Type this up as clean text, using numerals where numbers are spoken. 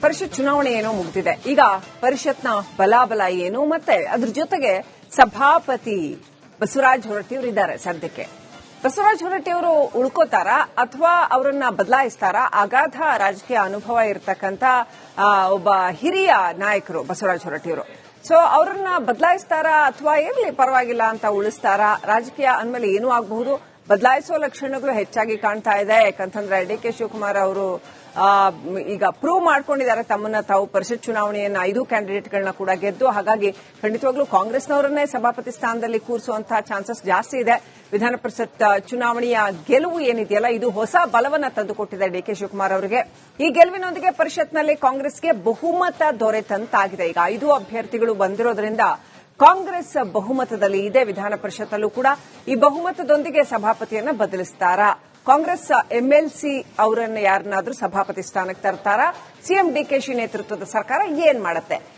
ಪರಿಷತ್ ಚುನಾವಣೆ ಏನೋ ಮುಗಿದಿದೆ. ಈಗ ಪರಿಷತ್ನ ಬಲಾಬಲ ಏನು, ಮತ್ತೆ ಅದ್ರ ಜೊತೆಗೆ ಸಭಾಪತಿ ಬಸವರಾಜ ಹೊರಟ್ಟಿಯವರಿದ್ದಾರೆ. ಸದ್ಯಕ್ಕೆ ಬಸವರಾಜ ಹೊರಟ್ಟಿಯವರು ಉಳ್ಕೋತಾರಾ ಅಥವಾ ಅವರನ್ನ ಬದಲಾಯಿಸ್ತಾರಾ? ಅಗಾಧ ರಾಜಕೀಯ ಅನುಭವ ಇರತಕ್ಕಂತ ಒಬ್ಬ ಹಿರಿಯ ನಾಯಕರು ಬಸವರಾಜ ಹೊರಟ್ಟಿಯವರು. ಸೊ ಅವರನ್ನ ಬದಲಾಯಿಸ್ತಾರಾ ಅಥವಾ ಇರ್ಲಿ ಪರವಾಗಿಲ್ಲ ಅಂತ ಉಳಿಸ್ತಾರಾ? ರಾಜಕೀಯ ಅಂದ್ಮೇಲೆ ಏನೂ ಆಗಬಹುದು. ಬದಲಾಯಿಸುವ ಲಕ್ಷಣಗಳು ಹೆಚ್ಚಾಗಿ ಕಾಣ್ತಾ ಇದೆ. ಯಾಕಂತಂದ್ರೆ ಡಿ.ಕೆ. ಶಿವಕುಮಾರ್ ಅವರು ಈಗ ಪ್ರೂವ್ ಮಾಡ್ಕೊಂಡಿದ್ದಾರೆ ತಮ್ಮನ್ನ ತಾವು. ಪರಿಷತ್ ಚುನಾವಣೆಯನ್ನ 5 ಕ್ಯಾಂಡಿಡೇಟ್ಗಳನ್ನ ಕೂಡ ಗೆದ್ದು, ಹಾಗಾಗಿ ಖಂಡಿತವಾಗ್ಲೂ ಕಾಂಗ್ರೆಸ್ನವರನ್ನೇ ಸಭಾಪತಿ ಸ್ಥಾನದಲ್ಲಿ ಕೂರಿಸುವಂತಹ ಚಾನ್ಸಸ್ ಜಾಸ್ತಿ ಇದೆ. ವಿಧಾನ ಪರಿಷತ್ ಚುನಾವಣೆಯ ಗೆಲುವು ಏನಿದೆಯಲ್ಲ, ಇದು ಹೊಸ ಬಲವನ್ನ ತಂದುಕೊಟ್ಟಿದೆ ಡಿ.ಕೆ. ಶಿವಕುಮಾರ್ ಅವರಿಗೆ. ಈ ಗೆಲುವಿನೊಂದಿಗೆ ಪರಿಷತ್ನಲ್ಲಿ ಕಾಂಗ್ರೆಸ್ಗೆ ಬಹುಮತ ದೊರೆತಂತಾಗಿದೆ. ಈಗ 5 ಅಭ್ಯರ್ಥಿಗಳು ಬಂದಿರೋದ್ರಿಂದ ಕಾಂಗ್ರೆಸ್ ಬಹುಮತದಲ್ಲಿ ಇದೆ. ವಿಧಾನ ಪರಿಷತ್ತಲ್ಲೂ ಕೂಡ ಈ ಬಹುಮತದೊಂದಿಗೆ ಸಭಾಪತಿಯನ್ನ ಬದಲಿಸ್ತಾರಾ? ಕಾಂಗ್ರೆಸ್ ಎಂಎಲ್ಸಿ ಅವರನ್ನ ಯಾರನ್ನಾದ್ರೂ ಸಭಾಪತಿ ಸ್ಥಾನಕ್ಕೆ ತರ್ತಾರಾ? ಸಿಎಂ ಡಿಕೆಶಿ ನೇತೃತ್ವದ ಸರ್ಕಾರ ಏನ್ ಮಾಡುತ್ತೆ?